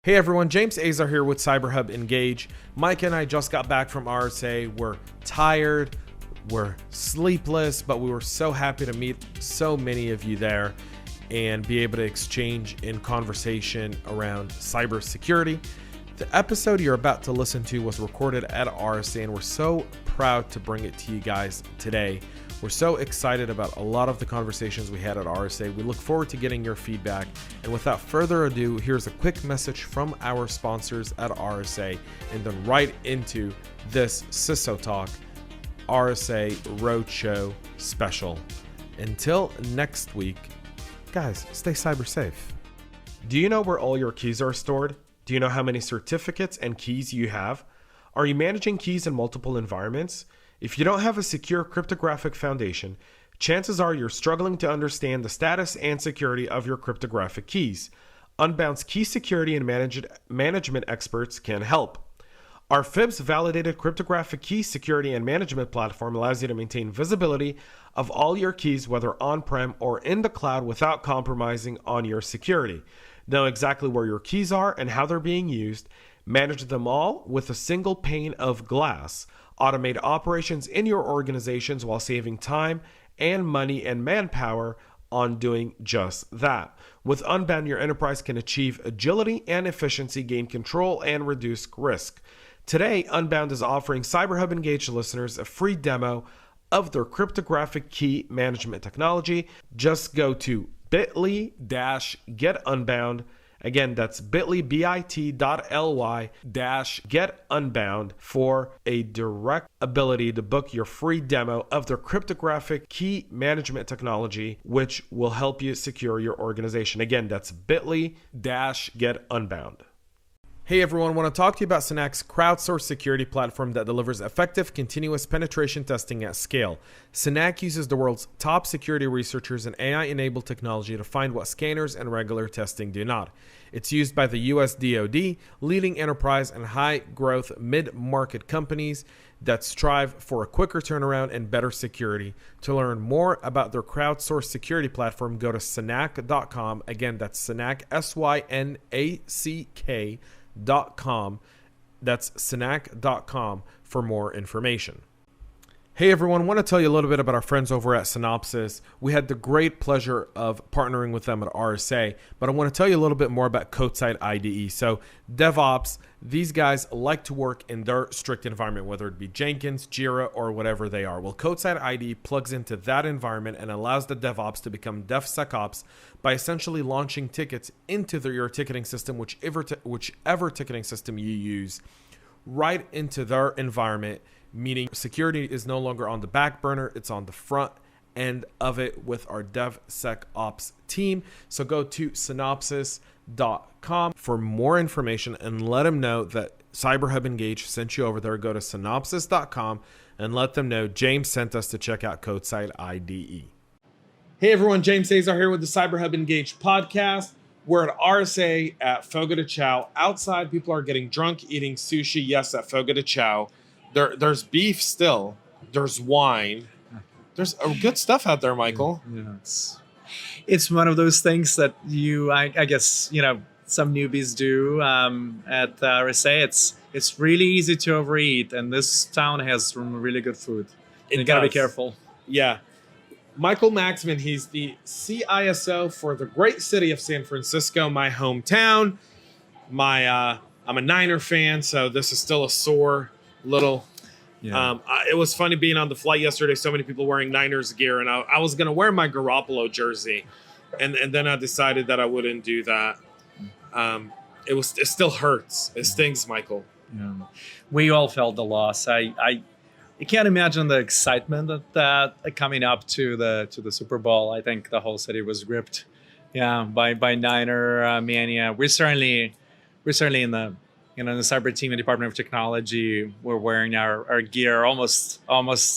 Hey everyone, James Azar here with CyberHub Engage. Mike and I just got back from RSA. We're tired, we're sleepless, but we were so happy to meet so many of you there and be able to exchange in conversation around cybersecurity. The episode you're about to listen to was recorded at RSA, and we're so proud to bring it to you guys today. We're so excited about a lot of the conversations we had at RSA. We look forward to getting your feedback. And without further ado, here's a quick message from our sponsors at RSA, and then right into this CISO Talk RSA Roadshow special. Until next week, guys, stay cyber safe. Do you know where all your keys are stored? Do you know how many certificates and keys you have? Are you managing keys in multiple environments? If you don't have a secure cryptographic foundation, chances are you're struggling to understand the status and security of your cryptographic keys. Unbound's key security and management experts can help. Our FIBS-validated cryptographic key security and management platform allows you to maintain visibility of all your keys, whether on-prem or in the cloud, without compromising on your security. Know exactly where your keys are and how they're being used. Manage them all with a single pane of glass. Automate operations in your organizations while saving time and money and manpower on doing just that. With Unbound, your enterprise can achieve agility and efficiency, gain control, and reduce risk. Today, Unbound is offering CyberHub Engage listeners a free demo of their cryptographic key management technology. Just go to bit.ly-get-unbound. Again, that's bit.ly-get-unbound for a direct ability to book your free demo of their cryptographic key management technology, which will help you secure your organization. Again, that's bit.ly-get-unbound. Hey everyone, I want to talk to you about Cenac's crowdsourced security platform that delivers effective continuous penetration testing at scale. Cenac uses the world's top security researchers and AI-enabled technology to find what scanners and regular testing do not. It's used by the US DoD, leading enterprise and high-growth mid-market companies that strive for a quicker turnaround and better security. To learn more about their crowdsourced security platform, go to Cenac.com. Again, that's Cenac, Synack.com. That's Cenac.com for more information. Hey everyone, I want to tell you a little bit about our friends over at Synopsis. We had the great pleasure of partnering with them at RSA, but I want to tell you a little bit more about Codeside IDE. So DevOps, these guys like to work in their strict environment, whether it be Jenkins, Jira, or whatever they are. Well, Codeside IDE plugs into that environment and allows the DevOps to become DevSecOps by essentially launching tickets into your ticketing system, whichever ticketing system you use, right into their environment, meaning security is no longer on the back burner, it's on the front end of it with our DevSecOps team. So go to Synopsis.com for more information and let them know that CyberHub Engage sent you over there. Go to Synopsis.com and let them know James sent us to check out Codeside IDE. Hey everyone, James Azar here with the CyberHub Engage podcast. We're at RSA at Fogo de Chao. Outside, people are getting drunk, eating sushi. Yes, at Fogo de Chao. There's beef still. There's wine. There's good stuff out there, Michael. Yeah, it's one of those things that I guess, some newbies do at RSA. It's really easy to overeat, and this town has some really good food. You gotta be careful. Yeah. Michael Makstman, he's the CISO for the great city of San Francisco, my hometown. I'm a Niner fan, so this is still a sore little. Yeah. It was funny being on the flight yesterday. So many people wearing Niners gear, and I was gonna wear my Garoppolo jersey, and then I decided that I wouldn't do that. It still hurts. It stings, Michael. Yeah. We all felt the loss. I can't imagine the excitement that coming up to the Super Bowl. I think the whole city was gripped, by Niner mania. We're certainly in the cyber team and Department of Technology. We're wearing our gear almost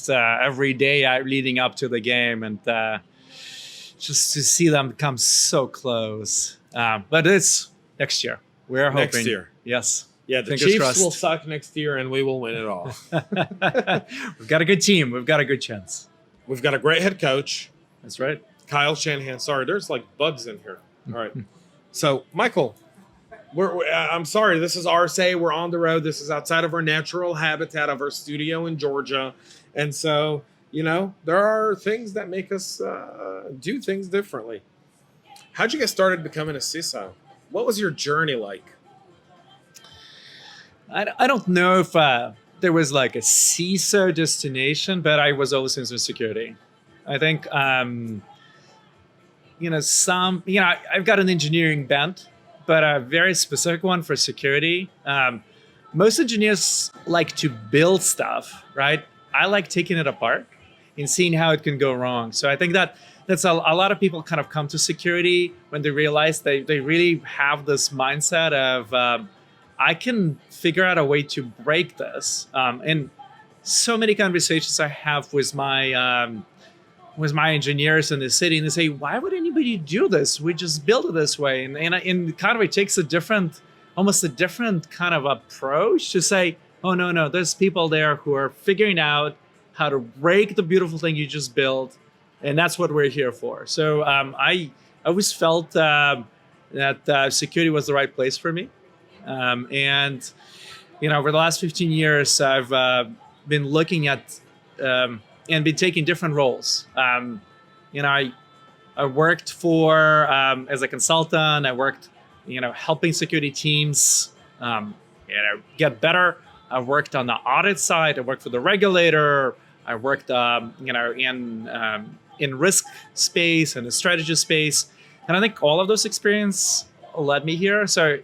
every day leading up to the game, and just to see them come so close. But it's next year. We're hoping. Next year. Yes. Yeah, the Chiefs will suck next year, and we will win it all. We've got a good team. We've got a good chance. We've got a great head coach. That's right. Kyle Shanahan. Sorry, there's like bugs in here. All right. So, Michael, I'm sorry, this is RSA. We're on the road. This is outside of our natural habitat of our studio in Georgia. And so, there are things that make us do things differently. How'd you get started becoming a CISO? What was your journey like? I don't know if there was like a CISO destination, but I was always into security. I think, I've got an engineering bent, but a very specific one for security. Most engineers like to build stuff, right? I like taking it apart and seeing how it can go wrong. So I think that's a lot of people kind of come to security when they realize they really have this mindset of, I can figure out a way to break this. And so many conversations I have with my engineers in the city, and they say, why would anybody do this? We just build it this way. And kind of it takes almost a different kind of approach to say, oh, no, there's people there who are figuring out how to break the beautiful thing you just built. And that's what we're here for. So I always felt that security was the right place for me. And over the last 15 years, I've been looking at and been taking different roles. I worked for as a consultant. I worked, helping security teams, get better. I worked on the audit side. I worked for the regulator. I worked, in risk space and the strategy space. And I think all of those experiences led me here. So,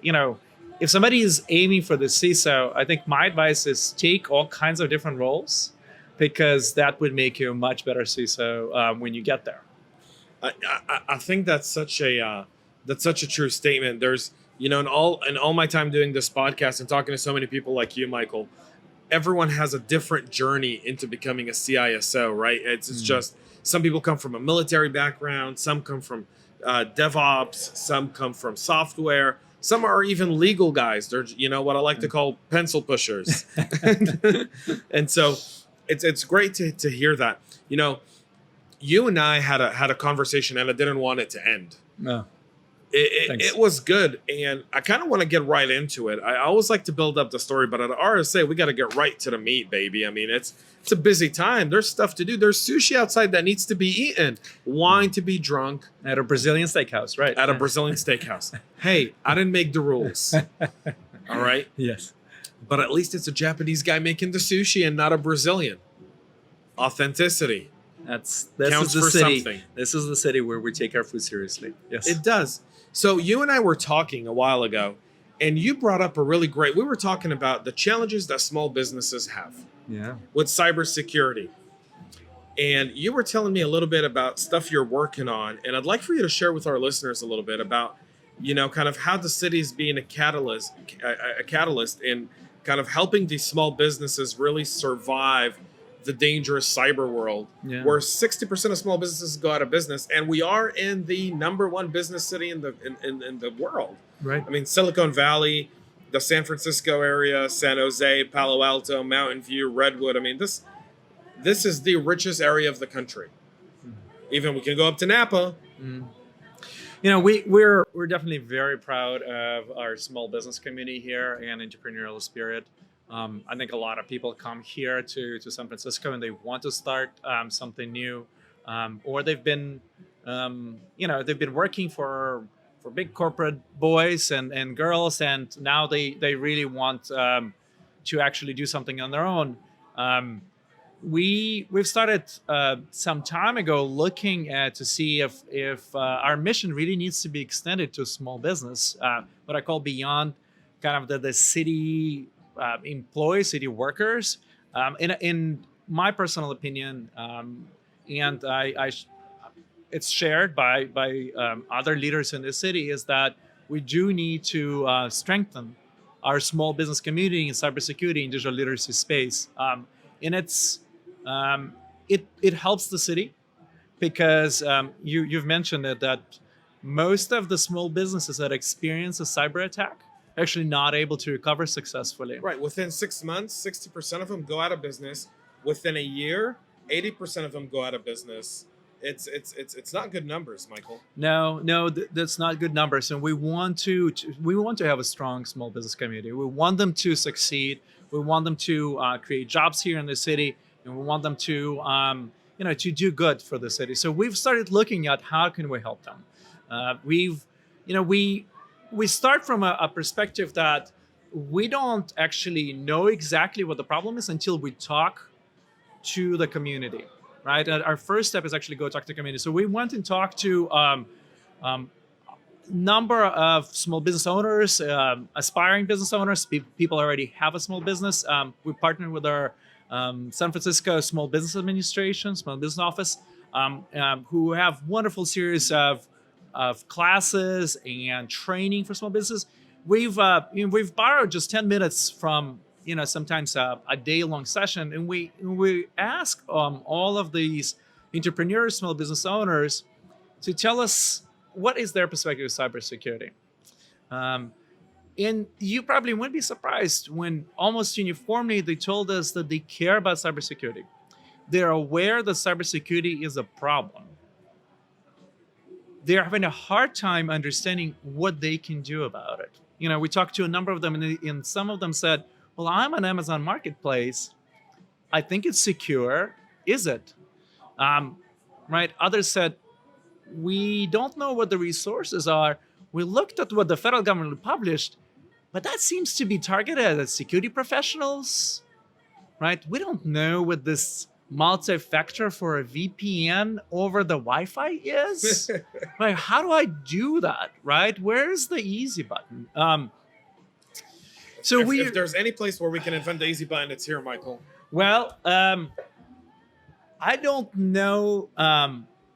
if somebody is aiming for the CISO, I think my advice is take all kinds of different roles, because that would make you a much better CISO when you get there. I think that's such a true statement. There's, in all my time doing this podcast and talking to so many people like you, Michael, everyone has a different journey into becoming a CISO, right? It's just some people come from a military background, some come from DevOps, some come from software. Some are even legal guys. They're, what I like to call pencil pushers. And so it's great to hear that. You and I had a conversation, and I didn't want it to end. No. It was good, and I kind of want to get right into it. I always like to build up the story, but at RSA, we got to get right to the meat, baby. I mean, it's a busy time. There's stuff to do. There's sushi outside that needs to be eaten, wine to be drunk. At a Brazilian steakhouse, right? At a Brazilian steakhouse. Hey, I didn't make the rules. All right? Yes. But at least it's a Japanese guy making the sushi and not a Brazilian. Authenticity. This counts is the for city. something. This is the city where we take our food seriously. Yes. It does. So you and I were talking a while ago, and you brought up we were talking about the challenges that small businesses have with cybersecurity. And you were telling me a little bit about stuff you're working on. And I'd like for you to share with our listeners a little bit about, kind of how the city is being a catalyst in kind of helping these small businesses really survive the dangerous cyber world, where 60% of small businesses go out of business, and we are in the number one business city in the world. Right. I mean, Silicon Valley, the San Francisco area, San Jose, Palo Alto, Mountain View, Redwood. I mean, this is the richest area of the country. Even we can go up to Napa. We're definitely very proud of our small business community here and entrepreneurial spirit. I think a lot of people come here to San Francisco and they want to start something new, or they've been working for big corporate boys and girls, and now they really want to actually do something on their own. We've started some time ago looking to see if our mission really needs to be extended to small business, what I call beyond kind of the city employees, city workers. In my personal opinion, and it's shared by other leaders in the city, is that we do need to strengthen our small business community in cybersecurity and digital literacy space. And it helps the city because you've mentioned it, that most of the small businesses that experience a cyber attack actually not able to recover successfully. Right. Within 6 months, 60% of them go out of business. Within a year, 80% of them go out of business. It's not good numbers, Michael. No, that's not good numbers. And we want to have a strong small business community. We want them to succeed. We want them to create jobs here in the city, and we want them to to do good for the city. So we've started looking at how can we help them. We've you know we start from a perspective that we don't actually know exactly what the problem is until we talk to the community, right? And our first step is actually go talk to the community. So we went and talked to um, number of small business owners, aspiring business owners, people already have a small business. We partnered with our San Francisco Small Business Administration, Small Business Office, who have wonderful series of classes and training for small business. We've borrowed just 10 minutes from sometimes a day-long session, and we ask all of these entrepreneurs, small business owners, to tell us what is their perspective of cybersecurity. And you probably wouldn't be surprised when almost uniformly they told us that they care about cybersecurity. They're aware that cybersecurity is a problem. They're having a hard time understanding what they can do about it. We talked to a number of them, and some of them said, well, I'm an Amazon marketplace. I think it's secure. Is it? Right? Others said, we don't know what the resources are. We looked at what the federal government published, but that seems to be targeted at security professionals, right? We don't know what this multi-factor for a VPN over the Wi-Fi is. Like, how do I do that, right? Where's the easy button? So if there's any place where we can invent the easy button, it's here, Michael. Well, I don't know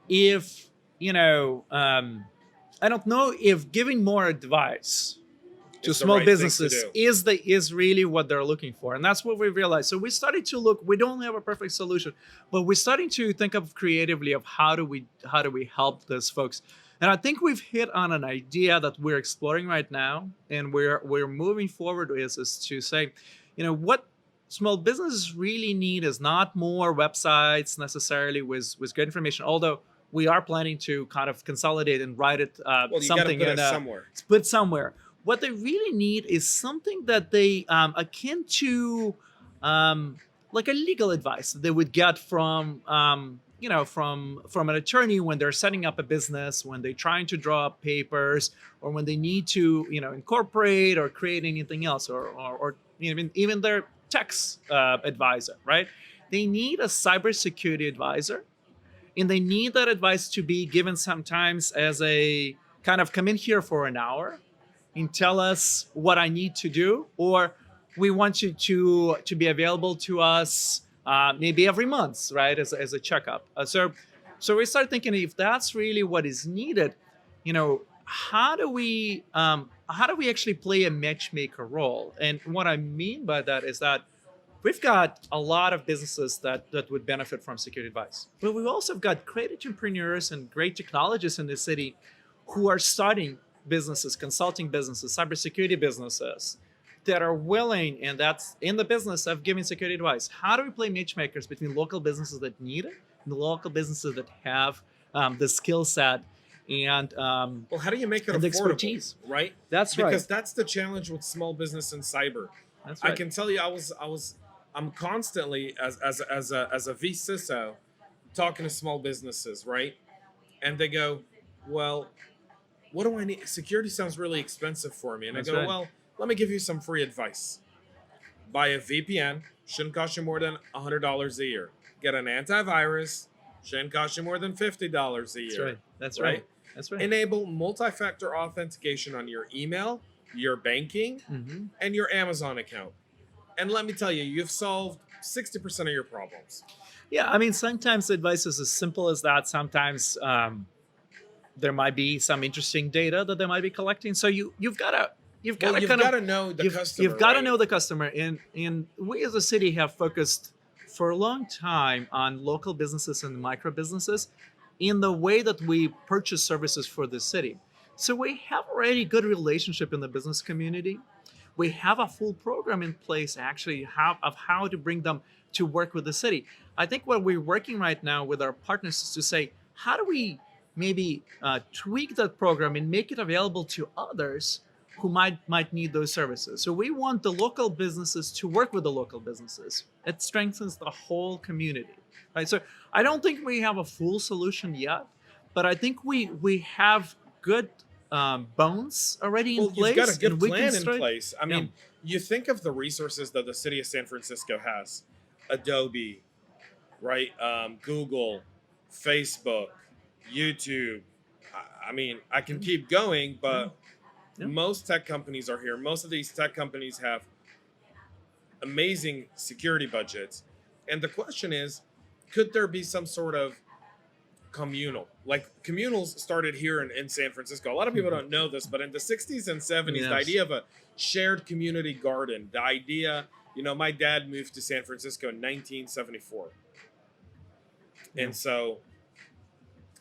if I don't know if giving more advice to small businesses is really what they're looking for, and that's what we realized. So we started to look. We don't have a perfect solution, but we're starting to think of creatively of how do we help those folks. And I think we've hit on an idea that we're exploring right now, and we're moving forward is to say, what small businesses really need is not more websites necessarily with great information, although we are planning to kind of consolidate and write it something put somewhere. What they really need is something that they akin to like a legal advice that they would get from from an attorney when they're setting up a business, when they're trying to draw up papers, or when they need to incorporate or create anything else, or even their tax advisor, right? They need a cybersecurity advisor, and they need that advice to be given sometimes as a kind of come in here for an hour and tell us what I need to do, or we want you to be available to us maybe every month, right, as a checkup. So we started thinking, if that's really what is needed, how do we actually play a matchmaker role? And what I mean by that is that we've got a lot of businesses that would benefit from security advice, but we've also got great entrepreneurs and great technologists in the city who are starting businesses, consulting businesses, cybersecurity businesses that are willing, and that's in the business of giving security advice. How do we play matchmakers between local businesses that need it and the local businesses that have the skill set and well, how do you make it affordable, expertise? Right? That's right. Because that's the challenge with small business and cyber. That's right. I can tell you, I'm constantly as a CISO talking to small businesses, right? And they go, well, what do I need? Security sounds really expensive for me. And I go, well, let me give you some free advice. Buy a VPN, shouldn't cost you more than $100 a year. Get an antivirus, shouldn't cost you more than $50 a year. That's right. Enable multi-factor authentication on your email, your banking, and your Amazon account. And let me tell you, you've solved 60% of your problems. Yeah, I mean, sometimes advice is as simple as that. Sometimes there might be some interesting data that they might be collecting. So you've got to know the customer. You've got to know the customer, and we as a city have focused for a long time on local businesses and micro businesses in the way that we purchase services for the city. So we have already good relationship in the business community. We have a full program in place actually of how to bring them to work with the city. I think what we're working right now with our partners is to say, how do we maybe tweak that program and make it available to others who might need those services? So we want the local businesses to work with the local businesses. It strengthens the whole community, right? So I don't think we have a full solution yet, but I think we have good bones already in Well, place. you've got a good and we plan can in start- place. I Yeah. mean, you think of the resources that the city of San Francisco has: Adobe, right? Google, Facebook, YouTube. I mean, I can keep going, but Yeah. most tech companies are here. Most of these tech companies have amazing security budgets. And the question is, could there be some sort of communal? Like, communals started here in San Francisco. A lot of people don't know this, but in the 60s and 70s, the Yes. idea of a shared community garden, the idea, my dad moved to San Francisco in 1974. And so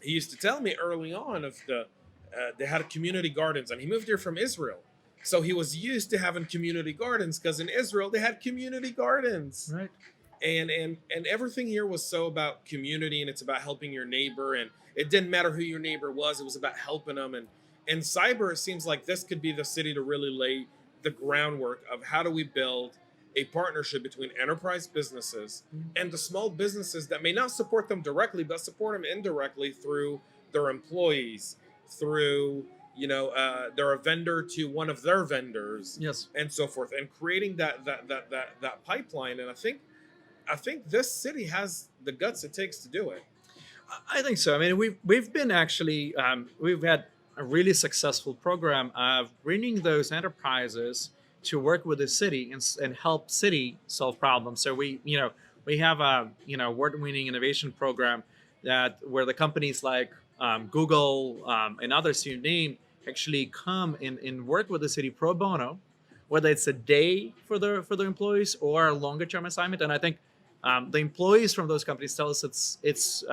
he used to tell me early on of they had community gardens, and he moved here from Israel. So he was used to having community gardens because in Israel they had community gardens. Right. And everything here was so about community, and it's about helping your neighbor, and it didn't matter who your neighbor was, it was about helping them. And cyber, it seems like this could be the city to really lay the groundwork of how do we build a partnership between enterprise businesses and the small businesses that may not support them directly, but support them indirectly through their employees, through they're a vendor to one of their vendors, Yes. and so forth, and creating that pipeline. And I think this city has the guts it takes to do it. I think so. I mean, we've been actually we've had a really successful program of bringing those enterprises to work with the city and help city solve problems. So we have a award-winning innovation program where the companies like Google and others you name actually come and work with the city pro bono, whether it's a day for their employees or a longer term assignment. And I think the employees from those companies tell us it's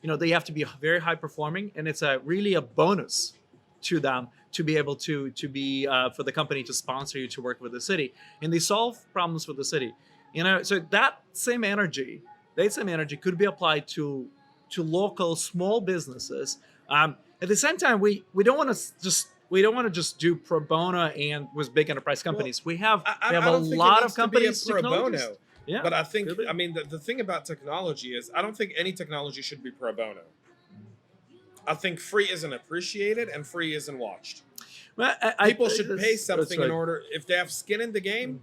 they have to be very high performing, and it's really a bonus to them to be able to be for the company to sponsor you to work with the city, and they solve problems for the city. So that same energy could be applied to local small businesses. At the same time, we don't want to just do pro bono and with big enterprise companies. We have a lot of companies pro bono. Yeah, but I think the thing about technology is I don't think any technology should be pro bono. I think free isn't appreciated and free isn't watched. Well, People should pay something right. in order, if they have skin in the game,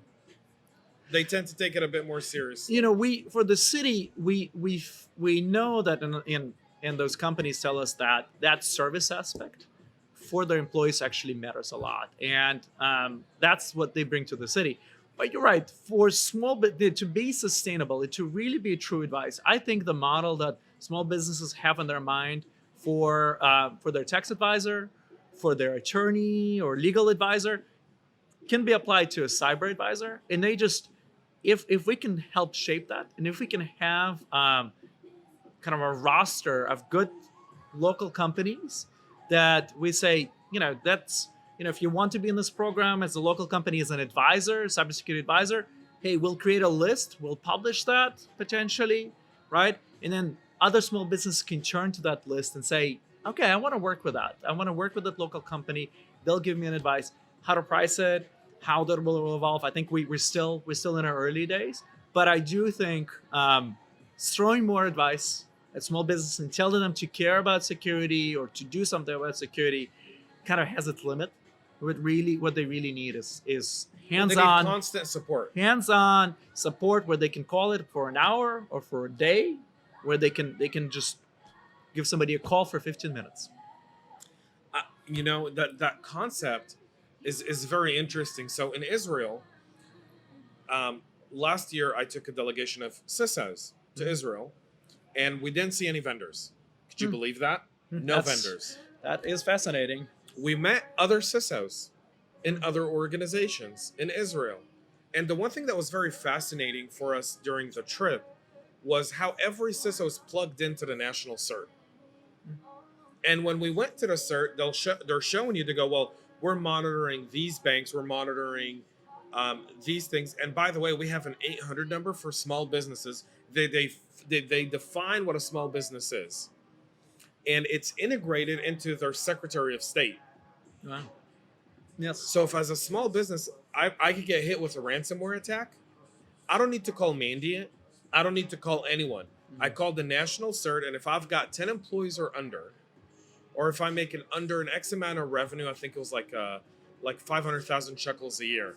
they tend to take it a bit more seriously. We for the city, we know that and those companies tell us that service aspect for their employees actually matters a lot, and that's what they bring to the city. But you're right, for to be sustainable, to really be true advice, I think the model that small businesses have in their mind for their tax advisor, for their attorney or legal advisor, can be applied to a cyber advisor. And they just, if we can help shape that, and if we can have kind of a roster of good local companies that we say, that's, if you want to be in this program as a local company, as an advisor, cybersecurity advisor, hey, we'll create a list, we'll publish that potentially, right? And then other small businesses can turn to that list and say, okay, I want to work with that. I want to work with that local company. They'll give me an advice, how to price it, how that will evolve. I think we're still in our early days, but I do think throwing more advice at small businesses and telling them to care about security or to do something about security kind of has its limit. What they really need is hands-on, constant support. Hands-on support where they can call it for an hour or for a day, where they can just give somebody a call for 15 minutes. That concept is very interesting. So in Israel, last year I took a delegation of CISOs to Israel, and we didn't see any vendors. Could you believe that? No vendors. That is fascinating. We met other CISOs in other organizations in Israel. And the one thing that was very fascinating for us during the trip was how every CISO is plugged into the national Cert. And when we went to the Cert, they're showing you to go, well, we're monitoring these banks, we're monitoring these things. And by the way, we have an 800 number for small businesses. They define what a small business is. and it's integrated into their Secretary of State. Wow. Yes. So if as a small business, I could get hit with a ransomware attack, I don't need to call Mandiant. I don't need to call anyone. I call the national Cert, and if I've got 10 employees or under, or if I'm making under an X amount of revenue, I think it was like 500,000 shekels a year,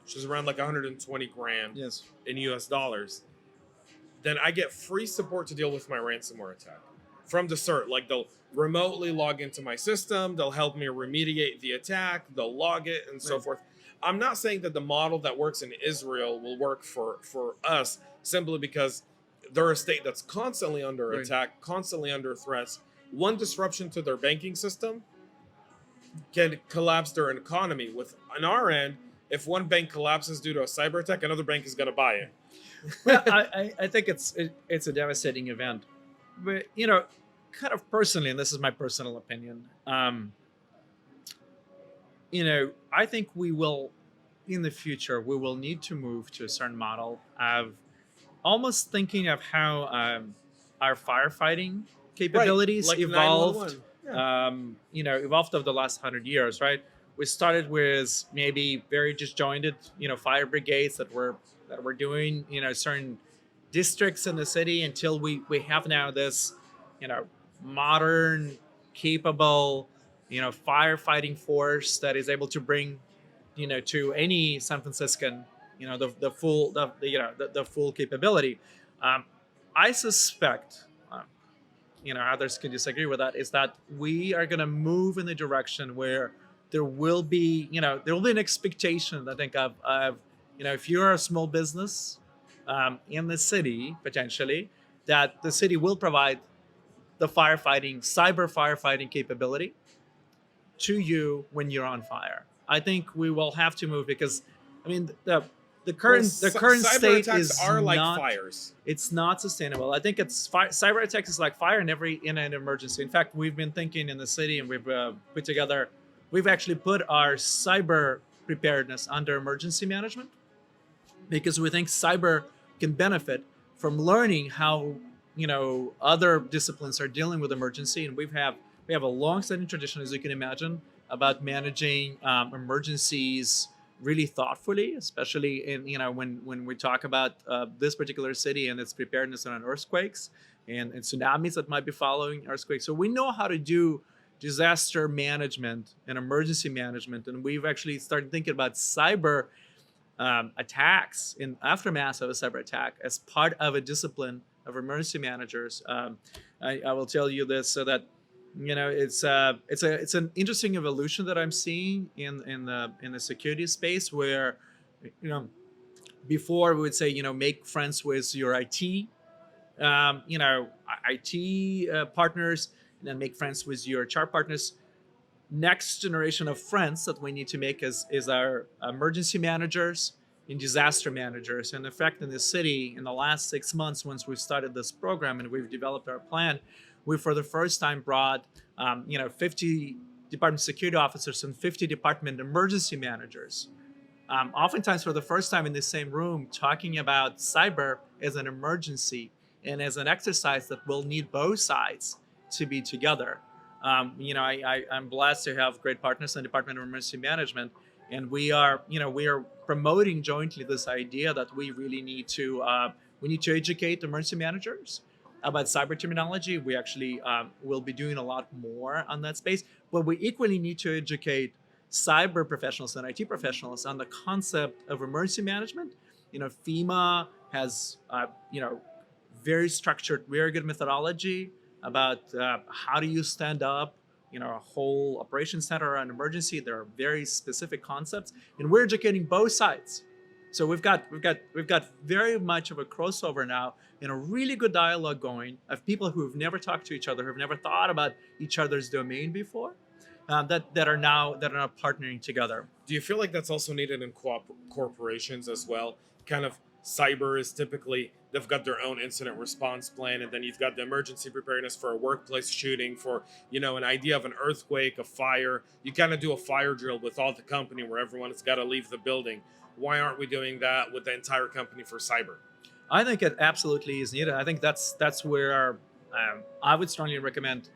which is around like 120 grand Yes. in US dollars, then I get free support to deal with my ransomware attack from the Cert. Like they'll remotely log into my system, they'll help me remediate the attack, they'll log it and so forth. I'm not saying that the model that works in Israel will work for us simply because they're a state that's constantly under attack, constantly under threats. One disruption to their banking system can collapse their economy. With on our end, if one bank collapses due to a cyber attack, another bank is going to buy it. Well, I think it's a devastating event, but kind of personally, and this is my personal opinion. I think we will, in the future, we will need to move to a certain model of almost thinking of how our firefighting capabilities like evolved. 911. Evolved over the last 100 years, right? We started with maybe very disjointed, fire brigades that were doing, certain districts in the city until we have now this, modern, capable, firefighting force that is able to bring, to any San Franciscan, the full capability. I suspect, others can disagree with that, is that we are going to move in the direction where there will be an expectation, I think, of if you're a small business in the city, potentially, that the city will provide the cyber firefighting capability to you when you're on fire. I think we will have to move because, the current cyber state is are like not, fires. It's not sustainable. I think cyber attacks is like fire in an emergency. In fact, we've been thinking in the city, and we've actually put our cyber preparedness under emergency management, because we think cyber can benefit from learning how other disciplines are dealing with emergency, and we have a long-standing tradition, as you can imagine, about managing emergencies really thoughtfully, especially in when we talk about this particular city and its preparedness on earthquakes and tsunamis that might be following earthquakes. So we know how to do disaster management and emergency management, and we've actually started thinking about cyber attacks in aftermath of a cyber attack as part of a discipline of emergency managers. I will tell you this so that it's an interesting evolution that I'm seeing in the security space, where before we would say make friends with your IT partners, and then make friends with your HR partners. Next generation of friends that we need to make is our emergency managers and disaster managers. And in fact, in the city, in the last 6 months, once we've started this program and we've developed our plan, we for the first time brought 50 department security officers and 50 department emergency managers. Oftentimes for the first time in the same room, talking about cyber as an emergency and as an exercise that will need both sides to be together. I'm blessed to have great partners in the Department of Emergency Management, and we are promoting jointly this idea that we really need to educate emergency managers about cyber terminology. We actually will be doing a lot more on that space, but we equally need to educate cyber professionals and IT professionals on the concept of emergency management. FEMA has very structured, very good methodology about how do you stand up a whole operations center or an emergency. There are very specific concepts, and we're educating both sides. So we've got very much of a crossover now, and a really good dialogue going of people who have never talked to each other, who have never thought about each other's domain before, that are now partnering together. Do you feel like that's also needed in corporations as well? Kind of cyber is typically, they've got their own incident response plan, and then you've got the emergency preparedness for a workplace shooting, for an idea of an earthquake, a fire. You kind of do a fire drill with all the company where everyone's got to leave the building. Why aren't we doing that with the entire company for cyber? I think it absolutely is needed. I think that's where I would strongly recommend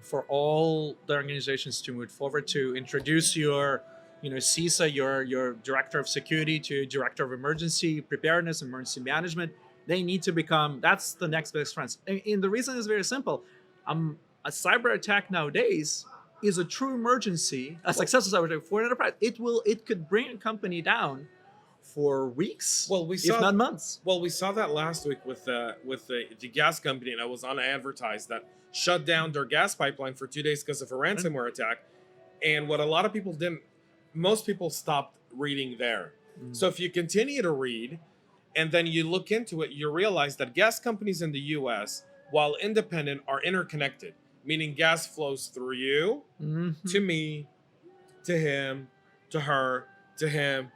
for all the organizations to move forward to introduce your CISO, your director of security, to director of emergency preparedness, emergency management. They need to become, that's the next best friends. And the reason is very simple. A cyber attack nowadays is a true emergency, a successful cyber attack for an enterprise. It could bring a company down for weeks, if not months. Well, we saw that last week with the gas company, and it was unadvertised, that shut down their gas pipeline for 2 days because of a ransomware attack. And what a lot of people didn't, most people stopped reading there. So if you continue to read and then you look into it, you realize that gas companies in the US, while independent, are interconnected, meaning gas flows through you, to me, to him, to her, to him,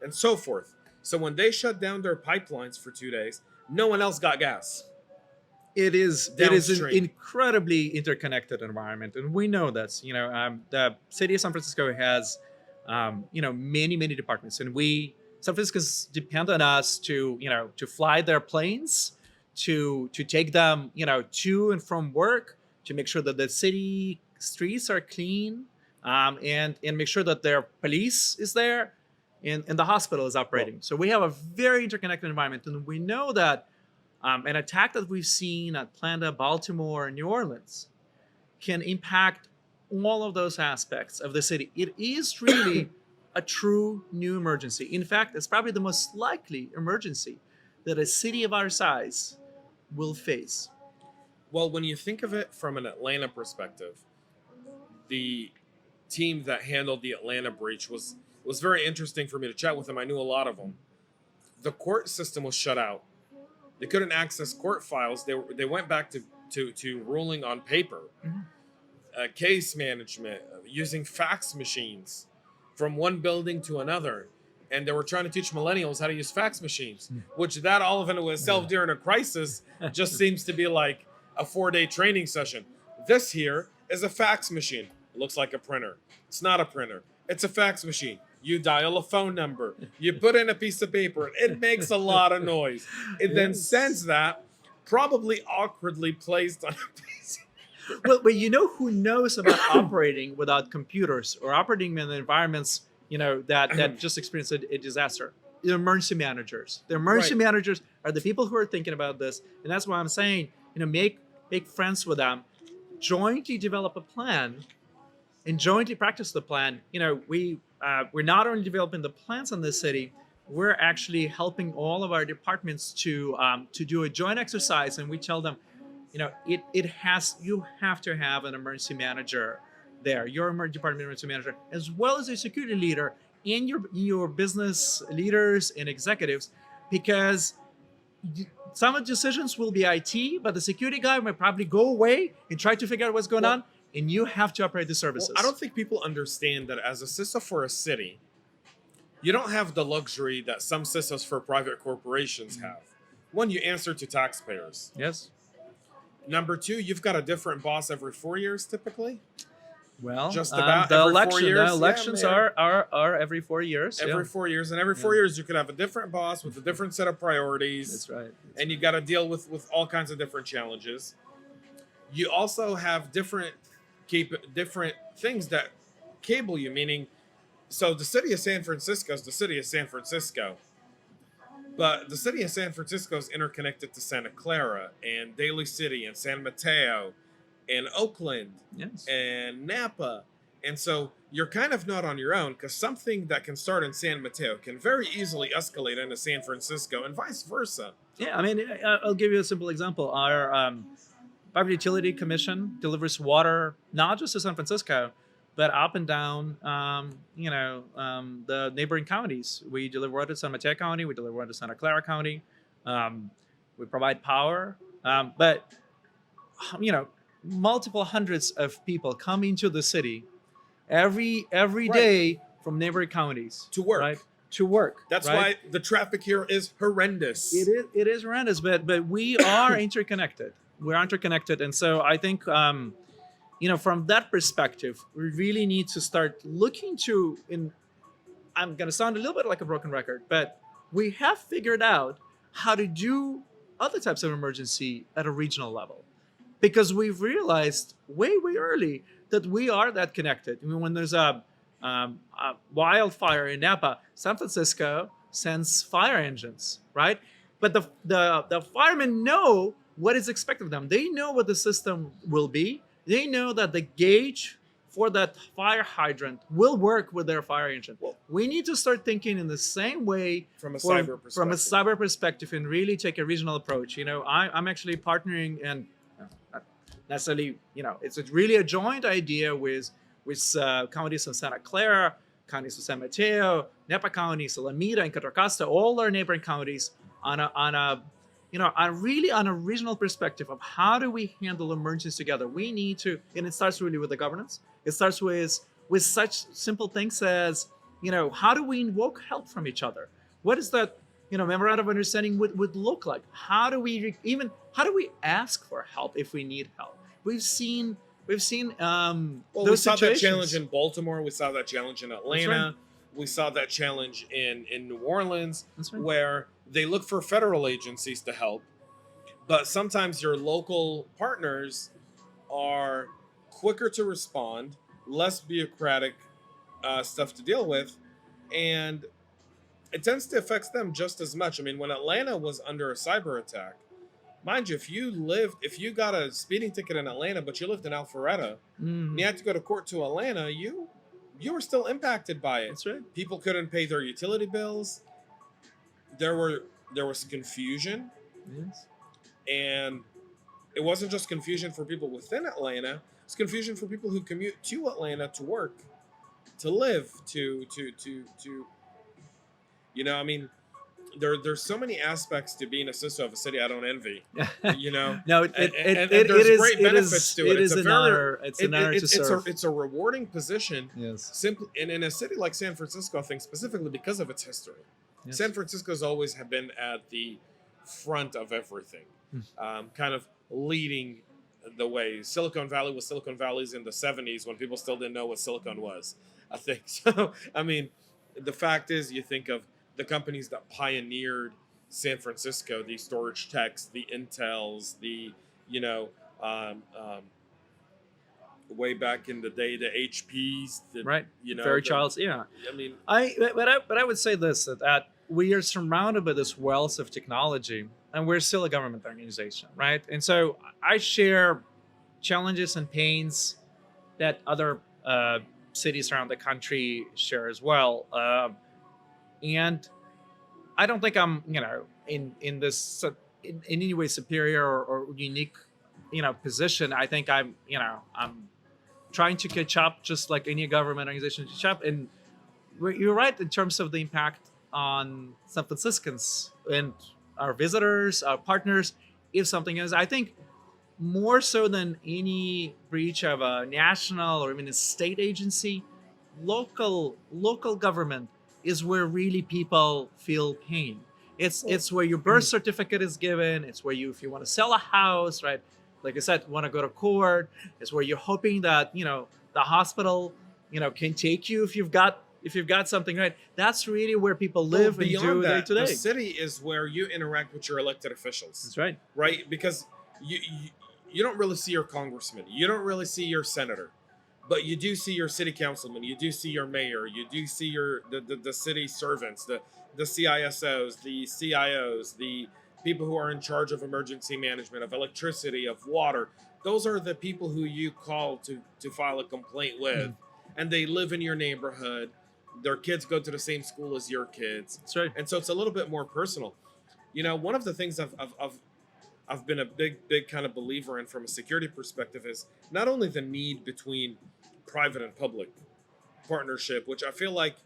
and so forth. So when they shut down their pipelines for 2 days, no one else got gas. It is an incredibly interconnected environment, and we know this. The city of San Francisco has many departments, and San Francisco's depend on us to fly their planes, to take them to and from work, to make sure that the city streets are clean, and make sure that their police is there, and the hospital is operating. So we have a very interconnected environment, and we know that an attack that we've seen at Atlanta, Baltimore, and New Orleans can impact all of those aspects of the city. It is really a true new emergency. In fact, it's probably the most likely emergency that a city of our size will face. Well, when you think of it from an Atlanta perspective, the team that handled the Atlanta breach was very interesting for me to chat with them. I knew a lot of them. The court system was shut out. They couldn't access court files. They went back to ruling on paper. Case management, using fax machines from one building to another. And they were trying to teach millennials how to use fax machines, which that all of it was itself during a crisis just seems to be like a 4-day training session. This here is a fax machine. It looks like a printer. It's not a printer. It's a fax machine. You dial a phone number. You put in a piece of paper. And it makes a lot of noise. It then sends that, probably awkwardly placed on a piece. Well, but who knows about operating without computers or operating in environments that just experienced a disaster? The emergency managers. The emergency managers are the people who are thinking about this, and that's why I'm saying, make friends with them, jointly develop a plan, and jointly practice the plan. We're not only developing the plans in this city, we're actually helping all of our departments to do a joint exercise, and we tell them, you have to have an emergency manager there, your department emergency manager, as well as a security leader and your business leaders and executives, because some of the decisions will be IT, but the security guy might probably go away and try to figure out what's going on, and you have to operate the services. Well, I don't think people understand that as a CISO for a city, you don't have the luxury that some CISOs for private corporations have. One, you answer to taxpayers. Yes. Number two, you've got a different boss every 4 years, typically. Well, just about the every 4 years. The elections are every 4 years. Every 4 years, and every 4 years you could have a different boss with a different set of priorities. That's right. And you got to deal with all kinds of different challenges. You also have different things that cable you, meaning, so the city of San Francisco is the city of San Francisco. But the city of San Francisco is interconnected to Santa Clara and Daly City and San Mateo and Oakland and Napa. And so you're kind of not on your own, because something that can start in San Mateo can very easily escalate into San Francisco and vice versa. Yeah, I mean, I'll give you a simple example. Our Public Utility Commission delivers water not just to San Francisco, but up and down, the neighboring counties. We deliver water to San Mateo County. We deliver water to Santa Clara County. We provide power. But multiple hundreds of people come into the city every day from neighboring counties to work. Right? To work. That's why the traffic here is horrendous. It is horrendous, but we are interconnected. We're interconnected, and so I think from that perspective, we really need to start looking I'm going to sound a little bit like a broken record, but we have figured out how to do other types of emergency at a regional level. because we've realized way early that we are that connected. I mean, when there's a wildfire in Napa, San Francisco sends fire engines, right? But the firemen know what is expected of them. They know what the system will be. They know that the gauge for that fire hydrant will work with their fire engine. Well, We need to start thinking in the same way from a for- cyber from a perspective. cyber perspective and really take a regional approach. I'm actually partnering and not necessarily, it's really a joint idea with counties of Santa Clara, counties of San Mateo, Napa counties, Alameda, and Contra Costa, all our neighboring counties, on a regional perspective of how do we handle emergencies together. We need to, and it starts really with the governance. It starts with such simple things as, how do we invoke help from each other? What is that, memorandum of understanding would look like? How do we ask for help if we need help? We've seen Well, we those saw that situations. challenge in Baltimore. We saw that challenge in Atlanta. right. We saw that challenge in New Orleans, That's right. where they look for federal agencies to help, but sometimes your local partners are quicker to respond, less bureaucratic stuff to deal with, and it tends to affect them just as much. I mean, when Atlanta was under a cyber attack, mind you, if you got a speeding ticket in Atlanta, but you lived in Alpharetta, Mhm. and you had to go to court to Atlanta, you were still impacted by it. That's right. People couldn't pay their utility bills. There was confusion, Yes. and it wasn't just confusion for people within Atlanta. It's confusion for people who commute to Atlanta to work, to live, to I mean, there's so many aspects to being a CISO of a city I don't envy. No, And there's great benefits to it. It is an honor. It's an honor to serve. It's a rewarding position. Yes. Simply, and in a city like San Francisco, I think specifically because of its history, Yes. San Francisco's always have been at the front of everything, kind of leading the way. Silicon Valley was Silicon Valley's in the 70s when people still didn't know what silicon was, I think. So, I mean, the fact is, you think of the companies that pioneered San Francisco, the storage techs, the Intels, the, way back in the day, the HPs, Right. you know, Fairchilds. Yeah. I mean, But I would say this, that we are surrounded by this wealth of technology, and we're still a government organization, right? And so I share challenges and pains that other cities around the country share as well. And I don't think I'm, in this in any way superior or unique, position. I think I'm trying to catch up, just like any government organization to catch up. And you're right in terms of the impact on San Franciscans and our visitors, our partners. If something is, I think, more so than any breach of a national or even a state agency, local government is where really people feel pain. It's where your birth certificate is given. It's where if you want to sell a house, right? Like I said, want to go to court. It's where you're hoping that the hospital can take you if you've got something, right. That's really where people live and do day to the day. city is where you interact with your elected officials. That's right. Right? Because you don't really see your congressman. You don't really see your senator. But you do see your city councilman. You do see your mayor. You do see the city servants, the CISOs, the CIOs, the people who are in charge of emergency management, of electricity, of water. Those are the people who you call to file a complaint with. And they live in your neighborhood. Their kids go to the same school as your kids. That's right. And so it's a little bit more personal. One of the things I've been a big kind of believer in from a security perspective is not only the need between private and public partnership, which I feel like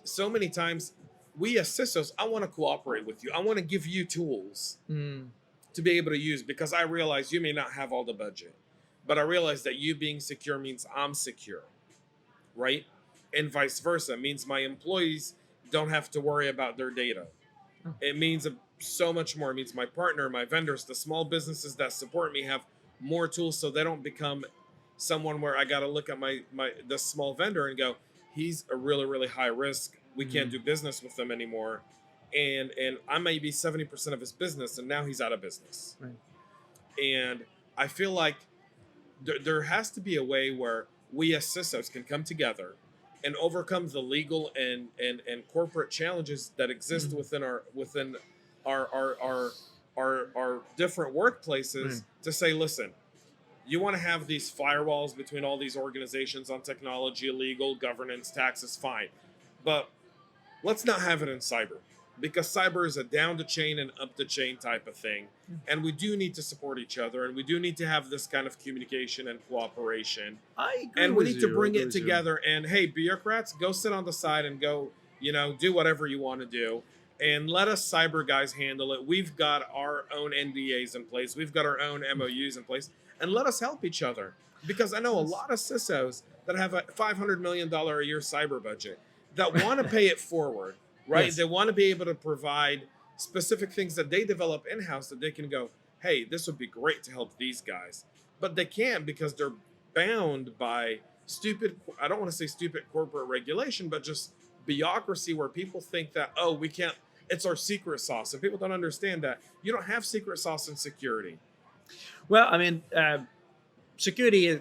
so many times we as CISOs, I want to cooperate with you. I want to give you tools to be able to use, because I realize you may not have all the budget, but I realize that you being secure means I'm secure, right? And vice versa. It means my employees don't have to worry about their data. It means so much more. It means my partner, my vendors, the small businesses that support me have more tools, so they don't become someone where I got to look at the small vendor and go, he's a really, really high risk. We can't do business with them anymore. And I may be 70% of his business, and now he's out of business. Right. And I feel like there has to be a way where we as CISOs can come together and overcome the legal and corporate challenges that exist within our different workplaces to say, listen, you want to have these firewalls between all these organizations on technology, legal, governance, taxes, fine. But let's not have it in cyber, because cyber is a down the chain and up the chain type of thing. And we do need to support each other, and we do need to have this kind of communication and cooperation. I agree And we with need to you, bring I it agree with you. together. And hey, bureaucrats, go sit on the side and go, do whatever you want to do. And let us cyber guys handle it. We've got our own NDAs in place. We've got our own MOUs in place. And let us help each other. Because I know a lot of CISOs that have a $500 million a year cyber budget that want to pay it forward, right? Yes. They want to be able to provide specific things that they develop in-house that they can go, hey, this would be great to help these guys. But they can't, because they're bound by I don't want to say stupid corporate regulation, but just bureaucracy, where people think that, oh, we can't, it's our secret sauce. And people don't understand that you don't have secret sauce in security. Well, I mean, security is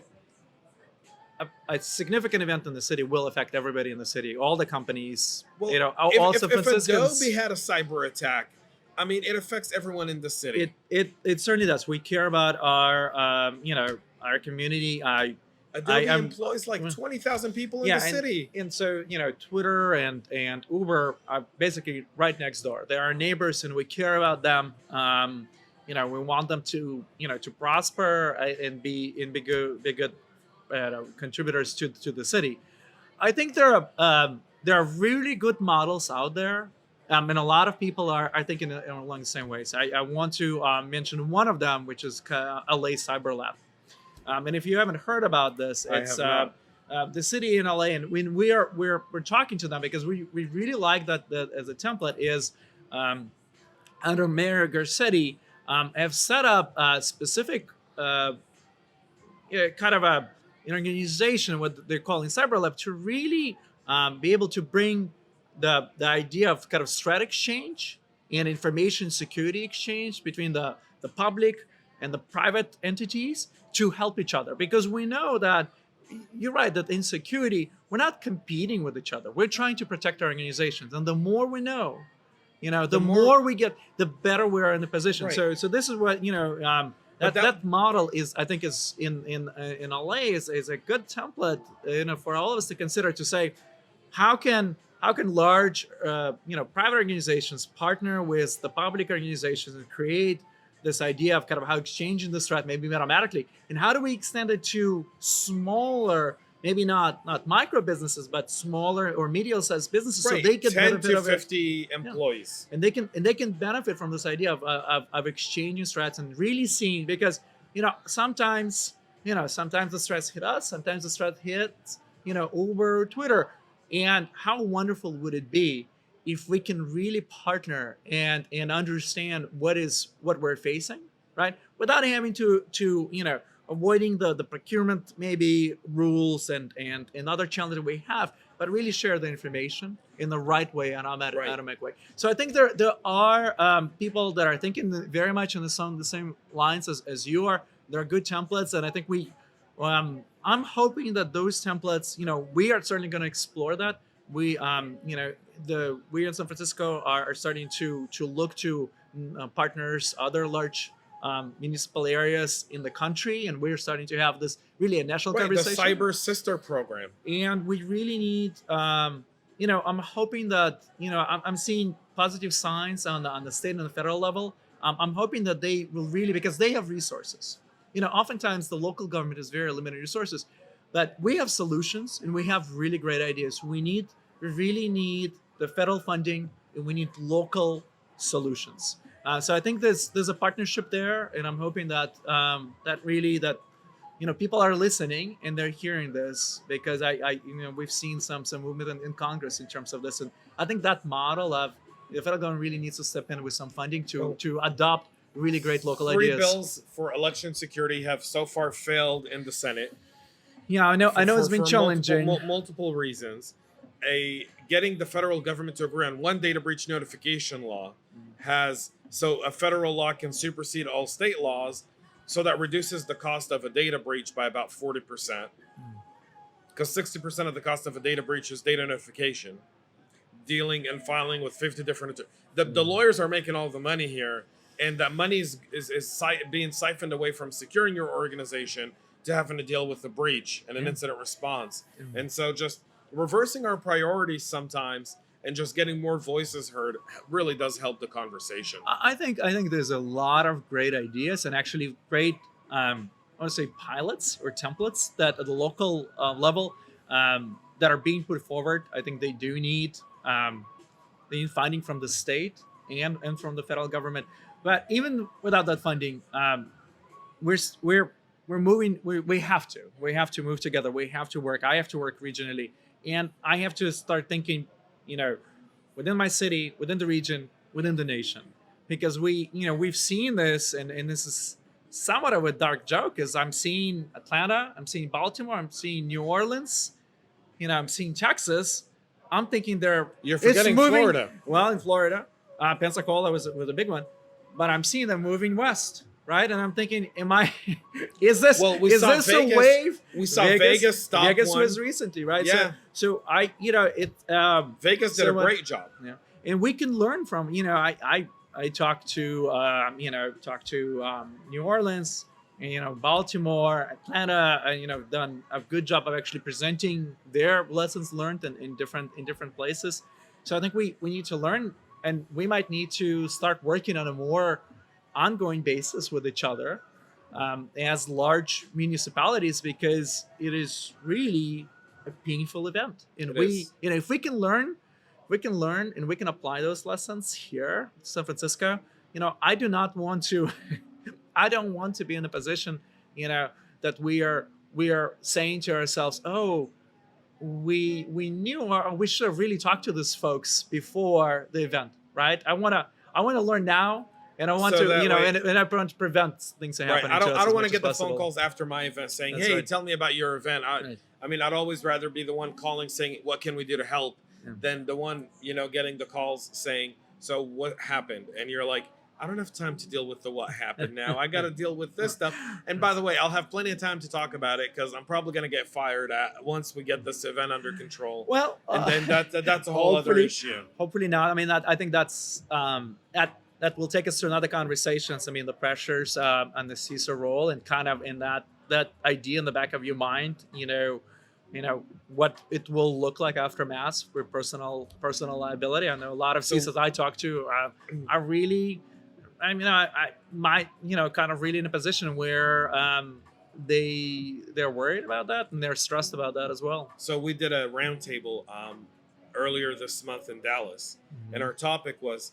a significant event in the city will affect everybody in the city, all the companies. Well, all if San Franciscans. Adobe had a cyber attack, I mean, it affects everyone in the city. It certainly does. We care about our our community. Adobe employs like 20,000 people in the city. And so, Twitter and Uber are basically right next door. They are neighbors, and we care about them. We want them to prosper and be good contributors to the city. I think there are really good models out there, and a lot of people are thinking along the same ways. I want to mention one of them, which is LA Cyber Lab. And if you haven't heard about this, it's the city in LA, and when we're talking to them because we really like that as a template is under Mayor Garcetti have set up a specific kind of an organization, what they're calling Cyber Lab, to really be able to bring the idea of kind of threat exchange and information security exchange between the public and the private entities to help each other. Because we know that, you're right, that in security, we're not competing with each other. We're trying to protect our organizations. And the more we know, the more we get, the better we are in the position. Right. So this is what, that model is, I think, is in LA is a good template, for all of us to consider, to say, how can large, private organizations partner with the public organizations and create this idea of kind of how exchanging this threat maybe automatically, and how do we extend it to smaller, maybe not micro businesses, but smaller or medium-sized businesses, right. so they can 10 benefit to of 50 employees, and they can benefit from this idea of exchanging threats and really seeing, because sometimes the threats hit us, sometimes the threat hits Uber, Twitter, and how wonderful would it be if we can really partner and understand what we're facing, right? Without having to avoiding the procurement maybe rules and other challenges we have, but really share the information in the right way and automatic way. So I think there are people that are thinking very much in the same lines as you are. There are good templates, and I think I'm hoping that those templates, we are certainly going to explore that. We we in San Francisco are starting to look to partners, other large municipal areas in the country, and we're starting to have this really a national conversation. The Cyber Sister program, and we really need. I'm hoping that I'm seeing positive signs on the state and the federal level. I'm hoping that they will really, because they have resources. Oftentimes the local government has very limited resources, but we have solutions and we have really great ideas. We really need the federal funding, and we need local solutions. So I think there's a partnership there, and I'm hoping that people are listening and they're hearing this, because we've seen some movement in Congress in terms of this, and I think that model of the federal government really needs to step in with some funding to adopt really great local ideas. 3 bills for election security have so far failed in the Senate. Yeah, I know it's been challenging. Multiple reasons. Getting the federal government to agree on one data breach notification law so a federal law can supersede all state laws. So that reduces the cost of a data breach by about 40%. Because 60% of the cost of a data breach is data notification, dealing and filing with 50 different. The lawyers are making all the money here, and that money is being siphoned away from securing your organization to having to deal with the breach and an incident response. And so just reversing our priorities sometimes and just getting more voices heard really does help the conversation. I think there's a lot of great ideas and actually great I want to say pilots or templates that at the local level that are being put forward. I think they do need funding from the state and from the federal government. But even without that funding, we're moving. We have to move together. We have to work. I have to work regionally, and I have to start thinking, within my city, within the region, within the nation, because we've seen this, and this is somewhat of a dark joke. Is I'm seeing Atlanta, I'm seeing Baltimore, I'm seeing New Orleans, I'm seeing Texas. I'm thinking You're forgetting Florida. Well, in Florida, Pensacola was a big one, but I'm seeing them moving west, right? And I'm thinking, is this a wave? We saw Vegas stop Vegas one. was recently, right? Yeah. So Vegas did a great job. Yeah. And we can learn from, I talked to, New Orleans, and, Baltimore, Atlanta, done a good job of actually presenting their lessons learned in different places. So I think we need to learn, and we might need to start working on a more ongoing basis with each other as large municipalities, because it is really a painful event. And if we can learn and we can apply those lessons here in San Francisco, I do not want to I don't want to be in a position, that we are saying to ourselves, oh, we knew, or we should have really talked to these folks before the event, right? I want to learn now, and I want to, and I want to prevent things from happening. Right. I don't want to get the possible. phone calls after my event saying, That's hey, right. tell me about your event. I mean, I'd always rather be the one calling saying, what can we do to help, than the one, getting the calls saying, so what happened? And you're like, I don't have time to deal with the what happened now. I got to deal with this stuff. And by the way, I'll have plenty of time to talk about it, because I'm probably going to get fired once we get this event under control. Well, and then that's a whole other issue. Hopefully not. I mean, I think that's that will take us to another conversations. I mean, the pressures on the CISO role, and kind of in that idea in the back of your mind, what it will look like after mass for personal liability. I know a lot of CISOs I talk to are really, kind of really in a position where they're worried about that, and they're stressed about that as well. So we did a roundtable earlier this month in Dallas, and our topic was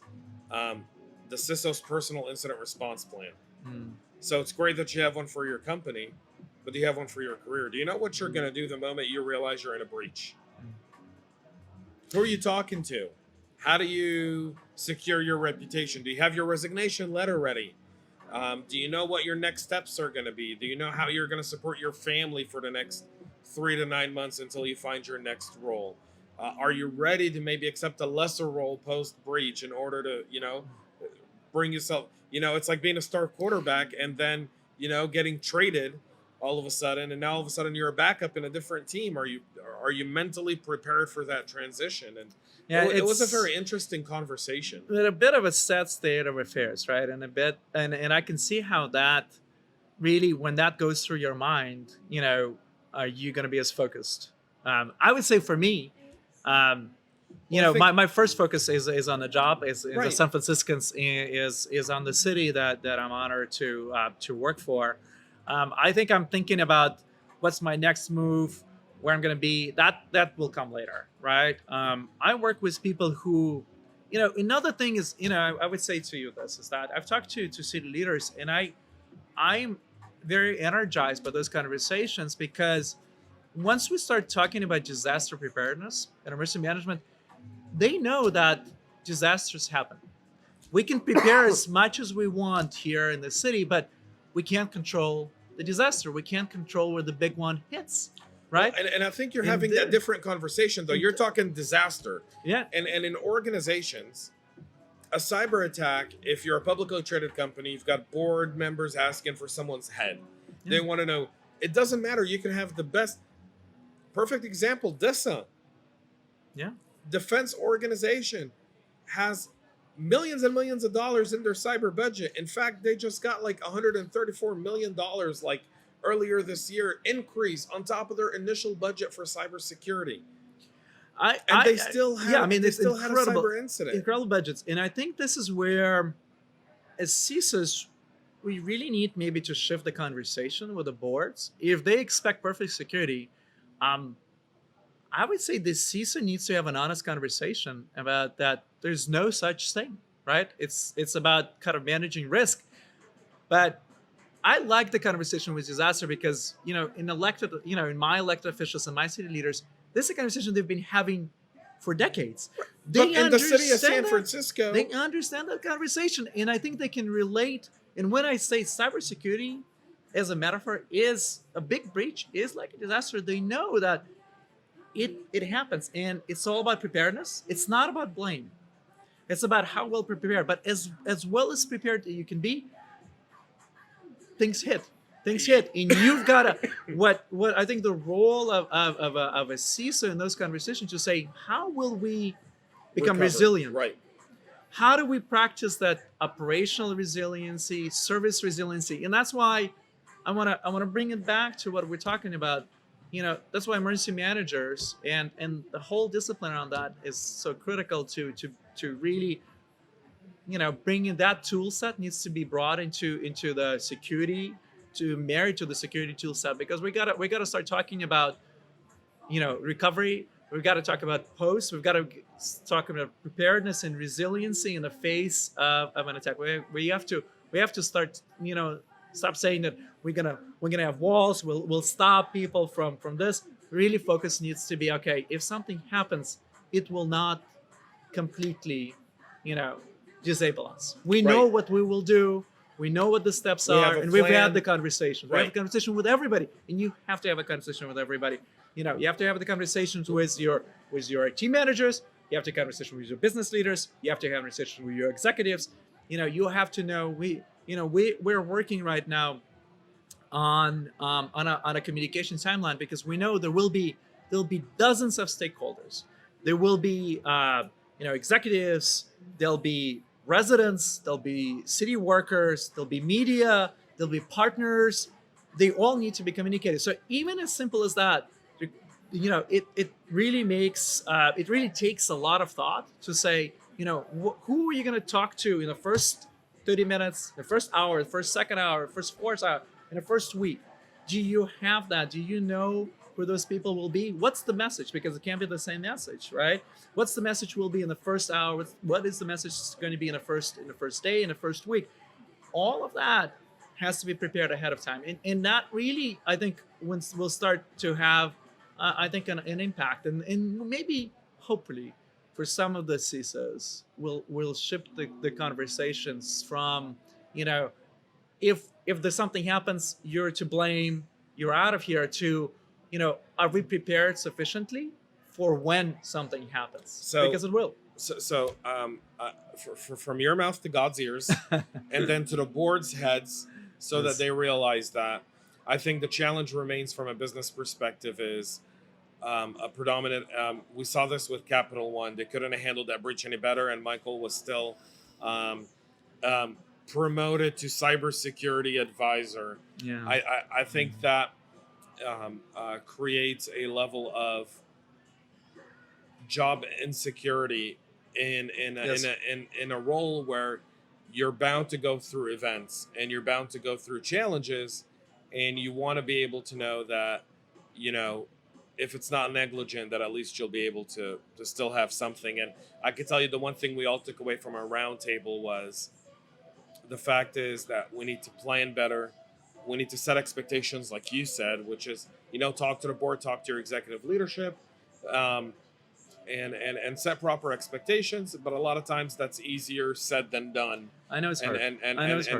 the CISO's personal incident response plan. So it's great that you have one for your company, but do you have one for your career? Do you know what you're going to do the moment you realize you're in a breach? Who are you talking to? How do you secure your reputation? Do you have your resignation letter ready? Do you know what your next steps are going to be? Do you know how you're going to support your family for the next 3 to 9 months until you find your next role? Are you ready to maybe accept a lesser role post-breach in order to, bring yourself, it's like being a star quarterback and then, getting traded all of a sudden, and now all of a sudden you're a backup in a different team. Are you mentally prepared for that transition? And it was a very interesting conversation. A bit of a sad state of affairs, right? And I can see how that really, when that goes through your mind, are you going to be as focused? I would say for me, my first focus is on the job, is Right. the San Franciscans, is on the city that I'm honored to work for. I think I'm thinking about what's my next move, where I'm going to be. That will come later, right? I work with people who, another thing is, I would say to you this, is that I've talked to city leaders, and I'm very energized by those conversations, because once we start talking about disaster preparedness and emergency management, they know that disasters happen. We can prepare as much as we want here in the city, but we can't control the disaster. We can't control where the big one hits, right? And I think you're having that different conversation, though. You're talking disaster. Yeah. And in organizations, a cyber attack, if you're a publicly traded company, you've got board members asking for someone's head. They want to know. It doesn't matter. You can have the best. Perfect example, DISA. Yeah. Defense organization has millions and millions of dollars in their cyber budget. In fact, they just got like $134 million like earlier this year increase on top of their initial budget for cybersecurity. They still had a cyber incident. Incredible budgets. And I think this is where, as CISOs, we really need maybe to shift the conversation with the boards. If they expect perfect security, I would say the CISO needs to have an honest conversation about that. There's no such thing, right? It's about kind of managing risk. But I like the conversation with disaster because, in my elected officials and my city leaders, this is a conversation they've been having for decades. But in the city of San Francisco, they understand that conversation, and I think they can relate. And when I say cybersecurity, as a metaphor, is a big breach, is like a disaster, they know that it happens, and it's all about preparedness. It's not about blame. It's about how well prepared. But as well as prepared you can be, things hit, and you've got to what I think the role of a CISO in those conversations to say, how will we become resilient? Right. How do we practice that operational resiliency, service resiliency? And that's why I want to bring it back to what we're talking about. That's why emergency managers and the whole discipline around that is so critical to really, bring in that tool set needs to be brought into the security, to marry to the security tool set, because we gotta start talking about, recovery. We've got to talk about post. We've got to talk about preparedness and resiliency in the face of an attack. We have to start, stop saying that we're gonna have walls. We'll stop people from this. Really, focus needs to be, okay, if something happens, it will not completely, disable us. We know what we will do. We know what the steps are, and we've had the conversation. We have a conversation with everybody, and you have to have a conversation with everybody. You have to have the conversations with your team managers. You have to have a conversation with your business leaders. You have to have a conversation with your executives. You have to know we're working right now on a communication timeline, because we know there'll be dozens of stakeholders. There will be executives. There'll be residents. There'll be city workers. There'll be media. There'll be partners. They all need to be communicated. So even as simple as that, it really takes a lot a lot to say, who are you going to talk to in the first 30 minutes, the first hour, the first second hour, the first fourth hour, in the first week? Do you have that? Do you know who those people will be? What's the message? Because it can't be the same message, right? What's the message will be in the first hour? What is the message going to be in the first day, in the first week? All of that has to be prepared ahead of time. And that really, I think, will start to have, an impact. And maybe, hopefully, for some of the CISOs, we'll shift the conversations from, if there's something happens, you're to blame, you're out of here, to, are we prepared sufficiently for when something happens? Because it will. So from your mouth to God's ears, and then to the board's heads, so that they realize that. I think the challenge remains from a business perspective is a predominant. We saw this with Capital One. They couldn't have handled that breach any better, and Michael was still promoted to cybersecurity advisor. Yeah, I think that creates a level of job insecurity in a role where you're bound to go through events and you're bound to go through challenges, and you want to be able to know that, if it's not negligent, that at least you'll be able to still have something. And I can tell you the one thing we all took away from our roundtable was the fact is that we need to plan better. We need to set expectations, like you said, which is, talk to the board, talk to your executive leadership, and set proper expectations. But a lot of times that's easier said than done. I know it's hard. And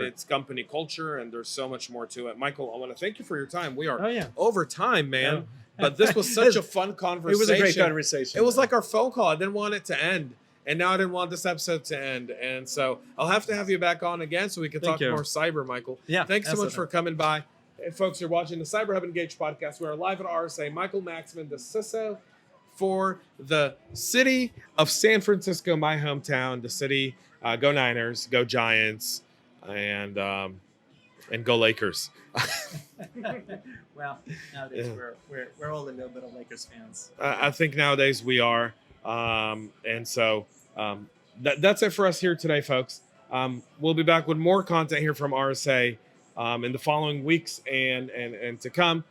it's company culture, and there's so much more to it. Michael, I want to thank you for your time. We are over time, man. Yeah. But this was such a fun conversation. It was a great conversation. It was like our phone call. I didn't want it to end. And now I didn't want this episode to end. And so I'll have to have you back on again so we can talk more cyber, Michael. Yeah. Thanks so much for coming by. And folks, you're watching the CyberHub Engage podcast. We are live at RSA. Michael Makstman, the CISO for the city of San Francisco, my hometown, the city. Go Niners, go Giants, and go Lakers. Well, nowadays we're all a little bit of Lakers fans. I think nowadays we are. And so that's it for us here today, folks. We'll be back with more content here from RSA in the following weeks and to come.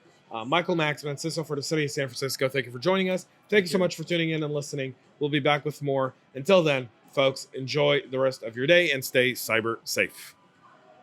Michael Makstman, CISO for the city of San Francisco, thank you for joining us. Thank you so much for tuning in and listening. We'll be back with more. Until then, folks, enjoy the rest of your day and stay cyber safe.